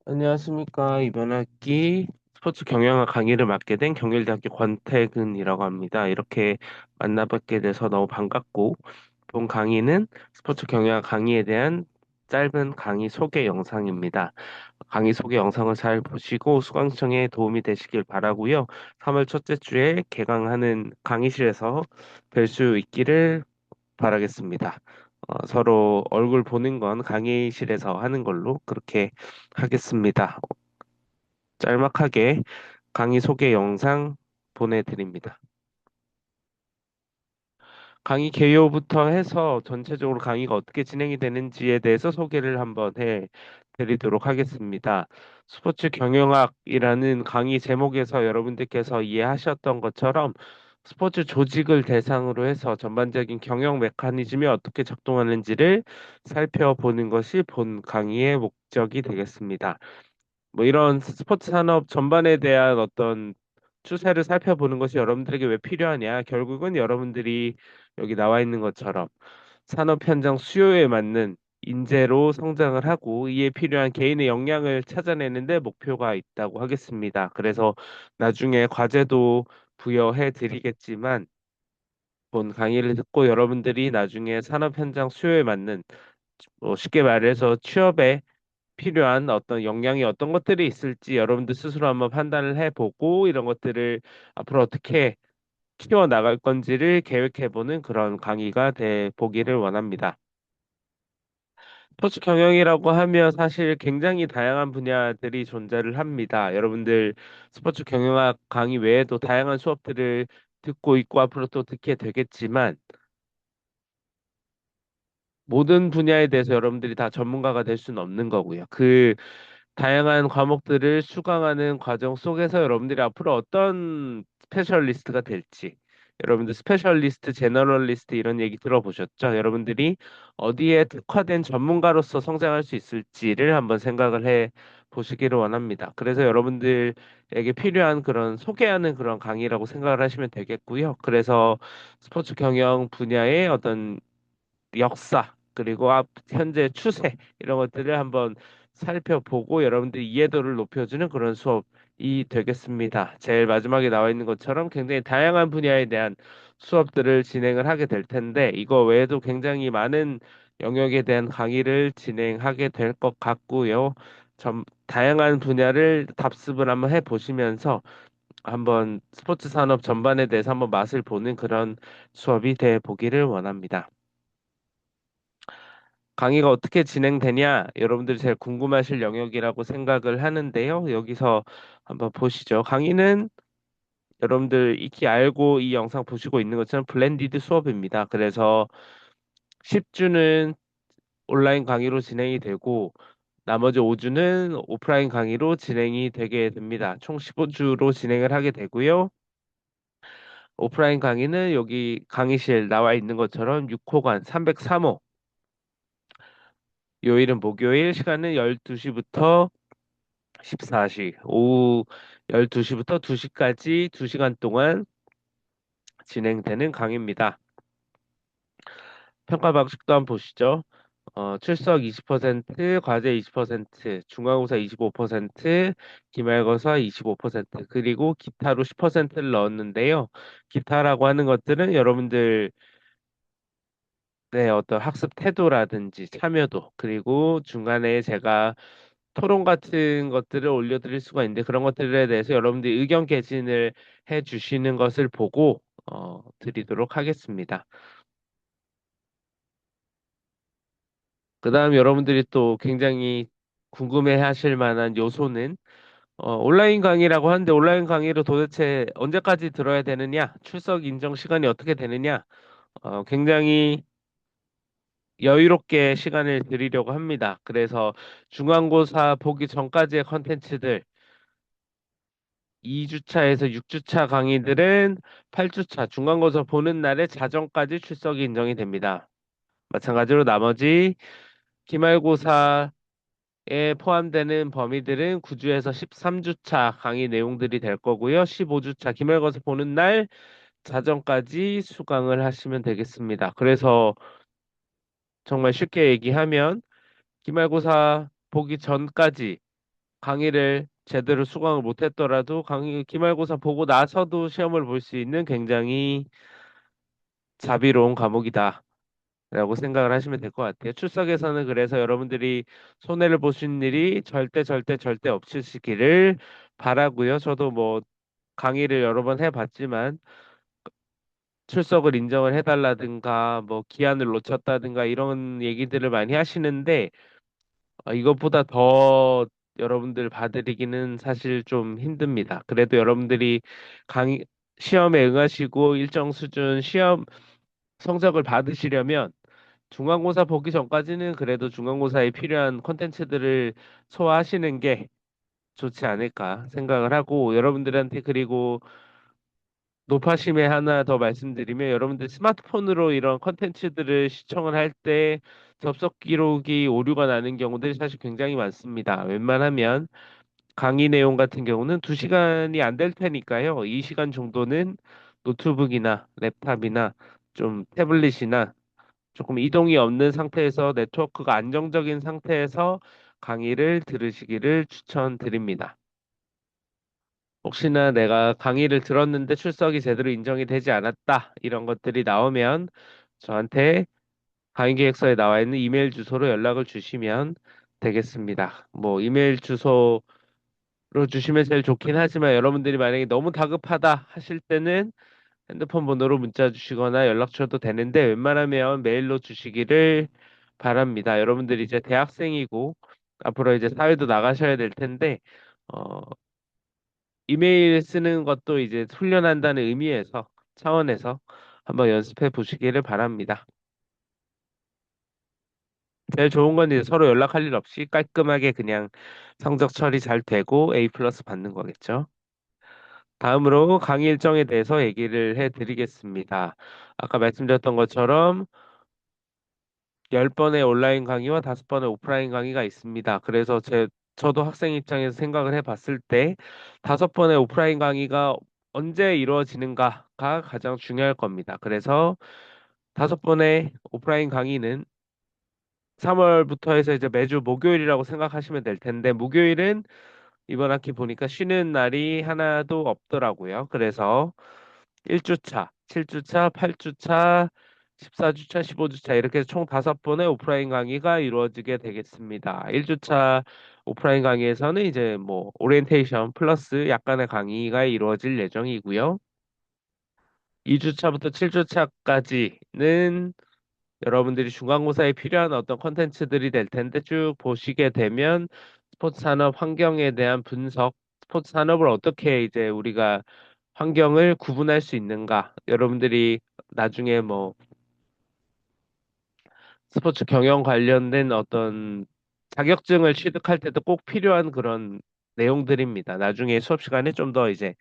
안녕하십니까. 이번 학기 스포츠 경영학 강의를 맡게 된 경일대학교 권태근이라고 합니다. 이렇게 만나뵙게 돼서 너무 반갑고, 본 강의는 스포츠 경영학 강의에 대한 짧은 강의 소개 영상입니다. 강의 소개 영상을 잘 보시고 수강 신청에 도움이 되시길 바라고요. 3월 첫째 주에 개강하는 강의실에서 뵐 수 있기를 바라겠습니다. 서로 얼굴 보는 건 강의실에서 하는 걸로 그렇게 하겠습니다. 짤막하게 강의 소개 영상 보내드립니다. 강의 개요부터 해서 전체적으로 강의가 어떻게 진행이 되는지에 대해서 소개를 한번 해 드리도록 하겠습니다. 스포츠 경영학이라는 강의 제목에서 여러분들께서 이해하셨던 것처럼 스포츠 조직을 대상으로 해서 전반적인 경영 메커니즘이 어떻게 작동하는지를 살펴보는 것이 본 강의의 목적이 되겠습니다. 뭐 이런 스포츠 산업 전반에 대한 어떤 추세를 살펴보는 것이 여러분들에게 왜 필요하냐? 결국은 여러분들이 여기 나와 있는 것처럼 산업 현장 수요에 맞는 인재로 성장을 하고 이에 필요한 개인의 역량을 찾아내는데 목표가 있다고 하겠습니다. 그래서 나중에 과제도 부여해 드리겠지만 본 강의를 듣고 여러분들이 나중에 산업 현장 수요에 맞는 뭐 쉽게 말해서 취업에 필요한 어떤 역량이 어떤 것들이 있을지 여러분들 스스로 한번 판단을 해보고 이런 것들을 앞으로 어떻게 키워 나갈 건지를 계획해보는 그런 강의가 돼 보기를 원합니다. 스포츠 경영이라고 하면 사실 굉장히 다양한 분야들이 존재를 합니다. 여러분들 스포츠 경영학 강의 외에도 다양한 수업들을 듣고 있고 앞으로 또 듣게 되겠지만 모든 분야에 대해서 여러분들이 다 전문가가 될 수는 없는 거고요. 그 다양한 과목들을 수강하는 과정 속에서 여러분들이 앞으로 어떤 스페셜리스트가 될지, 여러분들 스페셜리스트, 제너럴리스트 이런 얘기 들어보셨죠? 여러분들이 어디에 특화된 전문가로서 성장할 수 있을지를 한번 생각을 해 보시기를 원합니다. 그래서 여러분들에게 필요한 그런 소개하는 그런 강의라고 생각을 하시면 되겠고요. 그래서 스포츠 경영 분야의 어떤 역사 그리고 현재 추세 이런 것들을 한번 살펴보고 여러분들이 이해도를 높여주는 그런 수업이 되겠습니다. 제일 마지막에 나와 있는 것처럼 굉장히 다양한 분야에 대한 수업들을 진행을 하게 될 텐데 이거 외에도 굉장히 많은 영역에 대한 강의를 진행하게 될 것 같고요. 다양한 분야를 답습을 한번 해보시면서 한번 스포츠 산업 전반에 대해서 한번 맛을 보는 그런 수업이 돼 보기를 원합니다. 강의가 어떻게 진행되냐? 여러분들이 제일 궁금하실 영역이라고 생각을 하는데요. 여기서 한번 보시죠. 강의는 여러분들 익히 알고 이 영상 보시고 있는 것처럼 블렌디드 수업입니다. 그래서 10주는 온라인 강의로 진행이 되고 나머지 5주는 오프라인 강의로 진행이 되게 됩니다. 총 15주로 진행을 하게 되고요. 오프라인 강의는 여기 강의실 나와 있는 것처럼 6호관 303호 요일은 목요일 시간은 12시부터 14시, 오후 12시부터 2시까지 2시간 동안 진행되는 강의입니다. 평가 방식도 한번 보시죠. 출석 20%, 과제 20%, 중간고사 25%, 기말고사 25%, 그리고 기타로 10%를 넣었는데요. 기타라고 하는 것들은 여러분들 네, 어떤 학습 태도라든지 참여도, 그리고 중간에 제가 토론 같은 것들을 올려드릴 수가 있는데 그런 것들에 대해서 여러분들이 의견 개진을 해 주시는 것을 보고 드리도록 하겠습니다. 그다음 여러분들이 또 굉장히 궁금해 하실 만한 요소는 온라인 강의라고 하는데 온라인 강의로 도대체 언제까지 들어야 되느냐? 출석 인정 시간이 어떻게 되느냐? 굉장히 여유롭게 시간을 드리려고 합니다. 그래서 중간고사 보기 전까지의 컨텐츠들 2주차에서 6주차 강의들은 8주차 중간고사 보는 날에 자정까지 출석이 인정이 됩니다. 마찬가지로 나머지 기말고사에 포함되는 범위들은 9주에서 13주차 강의 내용들이 될 거고요. 15주차 기말고사 보는 날 자정까지 수강을 하시면 되겠습니다. 그래서 정말 쉽게 얘기하면 기말고사 보기 전까지 강의를 제대로 수강을 못했더라도 기말고사 보고 나서도 시험을 볼 수 있는 굉장히 자비로운 과목이다. 라고 생각을 하시면 될 것 같아요. 출석에서는 그래서 여러분들이 손해를 보신 일이 절대 절대 절대 없으시기를 바라고요. 저도 뭐 강의를 여러 번 해봤지만 출석을 인정을 해달라든가 뭐 기한을 놓쳤다든가 이런 얘기들을 많이 하시는데 이것보다 더 여러분들 봐드리기는 사실 좀 힘듭니다. 그래도 여러분들이 강의 시험에 응하시고 일정 수준 시험 성적을 받으시려면 중간고사 보기 전까지는 그래도 중간고사에 필요한 콘텐츠들을 소화하시는 게 좋지 않을까 생각을 하고 여러분들한테 그리고 노파심에 하나 더 말씀드리면 여러분들 스마트폰으로 이런 콘텐츠들을 시청을 할 때 접속 기록이 오류가 나는 경우들이 사실 굉장히 많습니다. 웬만하면 강의 내용 같은 경우는 2시간이 안 될 테니까요. 이 시간 정도는 노트북이나 랩탑이나 좀 태블릿이나 조금 이동이 없는 상태에서 네트워크가 안정적인 상태에서 강의를 들으시기를 추천드립니다. 혹시나 내가 강의를 들었는데 출석이 제대로 인정이 되지 않았다, 이런 것들이 나오면 저한테 강의 계획서에 나와 있는 이메일 주소로 연락을 주시면 되겠습니다. 뭐 이메일 주소로 주시면 제일 좋긴 하지만 여러분들이 만약에 너무 다급하다 하실 때는 핸드폰 번호로 문자 주시거나 연락 주셔도 되는데 웬만하면 메일로 주시기를 바랍니다. 여러분들이 이제 대학생이고 앞으로 이제 사회도 나가셔야 될 텐데 어, 이메일 쓰는 것도 이제 훈련한다는 의미에서 차원에서 한번 연습해 보시기를 바랍니다. 제일 좋은 건 이제 서로 연락할 일 없이 깔끔하게 그냥 성적 처리 잘 되고 A 플러스 받는 거겠죠. 다음으로 강의 일정에 대해서 얘기를 해 드리겠습니다. 아까 말씀드렸던 것처럼 10번의 온라인 강의와 5번의 오프라인 강의가 있습니다. 그래서 저도 학생 입장에서 생각을 해 봤을 때 5번의 오프라인 강의가 언제 이루어지는가가 가장 중요할 겁니다. 그래서 5번의 오프라인 강의는 3월부터 해서 이제 매주 목요일이라고 생각하시면 될 텐데, 목요일은 이번 학기 보니까 쉬는 날이 하나도 없더라고요. 그래서 1주차, 7주차, 8주차, 14주차, 15주차 이렇게 총 5번의 오프라인 강의가 이루어지게 되겠습니다. 1주차 오프라인 강의에서는 이제 뭐 오리엔테이션 플러스 약간의 강의가 이루어질 예정이고요. 2주차부터 7주차까지는 여러분들이 중간고사에 필요한 어떤 컨텐츠들이 될 텐데 쭉 보시게 되면 스포츠 산업 환경에 대한 분석, 스포츠 산업을 어떻게 이제 우리가 환경을 구분할 수 있는가, 여러분들이 나중에 뭐 스포츠 경영 관련된 어떤 자격증을 취득할 때도 꼭 필요한 그런 내용들입니다. 나중에 수업 시간에 좀 더 이제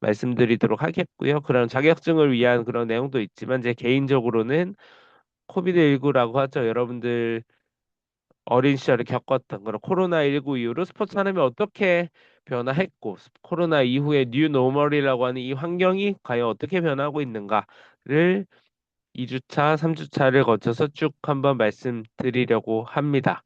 말씀드리도록 하겠고요. 그런 자격증을 위한 그런 내용도 있지만 제 개인적으로는 코비드19라고 하죠. 여러분들 어린 시절에 겪었던 그런 코로나19 이후로 스포츠 산업이 어떻게 변화했고 코로나 이후에 뉴 노멀이라고 하는 이 환경이 과연 어떻게 변하고 있는가를 2주차, 3주차를 거쳐서 쭉 한번 말씀드리려고 합니다.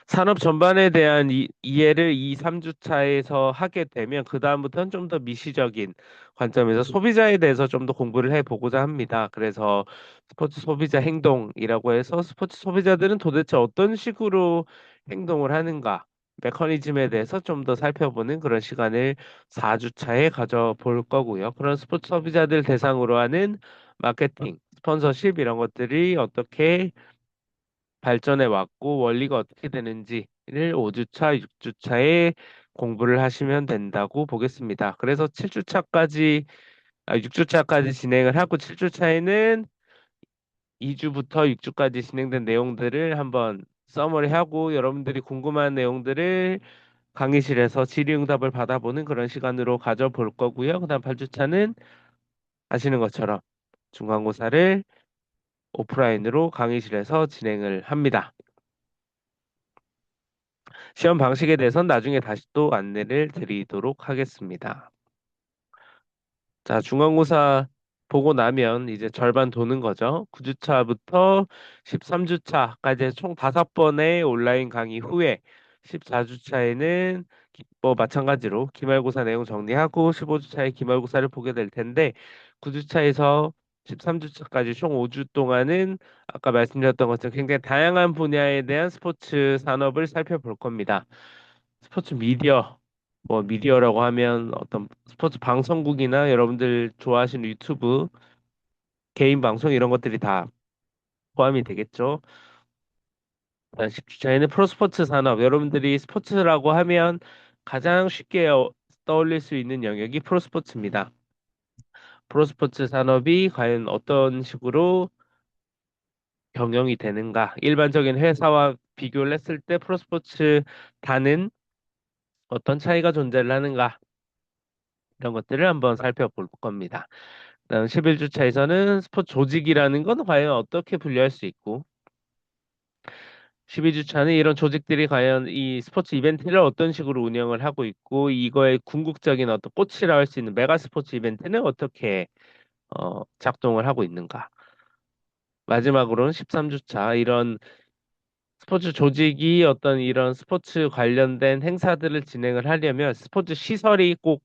산업 전반에 대한 이해를 2, 3주차에서 하게 되면 그다음부터는 좀 더 미시적인 관점에서 소비자에 대해서 좀 더 공부를 해보고자 합니다. 그래서 스포츠 소비자 행동이라고 해서 스포츠 소비자들은 도대체 어떤 식으로 행동을 하는가, 메커니즘에 대해서 좀 더 살펴보는 그런 시간을 4주차에 가져볼 거고요. 그런 스포츠 소비자들 대상으로 하는 마케팅, 스폰서십 이런 것들이 어떻게 발전해 왔고 원리가 어떻게 되는지를 5주차, 6주차에 공부를 하시면 된다고 보겠습니다. 그래서 6주차까지 진행을 하고 7주차에는 2주부터 6주까지 진행된 내용들을 한번 서머리하고 여러분들이 궁금한 내용들을 강의실에서 질의응답을 받아보는 그런 시간으로 가져볼 거고요. 그다음 8주차는 아시는 것처럼 중간고사를 오프라인으로 강의실에서 진행을 합니다. 시험 방식에 대해서는 나중에 다시 또 안내를 드리도록 하겠습니다. 자, 중간고사 보고 나면 이제 절반 도는 거죠. 9주차부터 13주차까지 총 5번의 온라인 강의 후에 14주차에는 뭐 마찬가지로 기말고사 내용 정리하고 15주차에 기말고사를 보게 될 텐데 9주차에서 13주차까지 총 5주 동안은 아까 말씀드렸던 것처럼 굉장히 다양한 분야에 대한 스포츠 산업을 살펴볼 겁니다. 스포츠 미디어, 뭐 미디어라고 하면 어떤 스포츠 방송국이나 여러분들 좋아하시는 유튜브, 개인 방송 이런 것들이 다 포함이 되겠죠. 10주차에는 프로스포츠 산업, 여러분들이 스포츠라고 하면 가장 쉽게 떠올릴 수 있는 영역이 프로스포츠입니다. 프로스포츠 산업이 과연 어떤 식으로 경영이 되는가? 일반적인 회사와 비교를 했을 때 프로스포츠 단은 어떤 차이가 존재를 하는가? 이런 것들을 한번 살펴볼 겁니다. 그다음 11주차에서는 스포츠 조직이라는 건 과연 어떻게 분류할 수 있고, 12주차는 이런 조직들이 과연 이 스포츠 이벤트를 어떤 식으로 운영을 하고 있고, 이거의 궁극적인 어떤 꽃이라 할 수 있는 메가 스포츠 이벤트는 어떻게 작동을 하고 있는가. 마지막으로는 13주차 이런 스포츠 조직이 어떤 이런 스포츠 관련된 행사들을 진행을 하려면 스포츠 시설이 꼭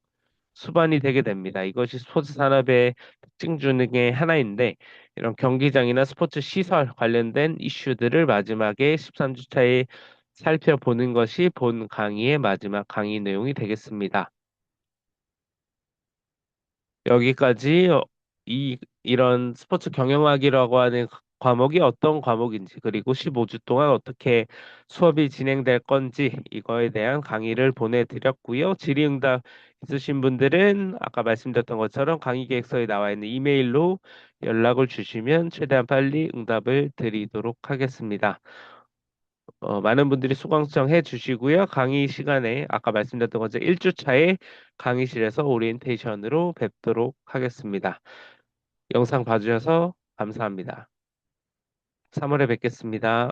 수반이 되게 됩니다. 이것이 스포츠 산업의 특징 중에 하나인데 이런 경기장이나 스포츠 시설 관련된 이슈들을 마지막에 13주차에 살펴보는 것이 본 강의의 마지막 강의 내용이 되겠습니다. 여기까지 이런 스포츠 경영학이라고 하는 과목이 어떤 과목인지 그리고 15주 동안 어떻게 수업이 진행될 건지 이거에 대한 강의를 보내드렸고요. 질의응답 있으신 분들은 아까 말씀드렸던 것처럼 강의 계획서에 나와 있는 이메일로 연락을 주시면 최대한 빨리 응답을 드리도록 하겠습니다. 많은 분들이 수강 신청해 주시고요. 강의 시간에 아까 말씀드렸던 것처럼 1주차에 강의실에서 오리엔테이션으로 뵙도록 하겠습니다. 영상 봐주셔서 감사합니다. 3월에 뵙겠습니다.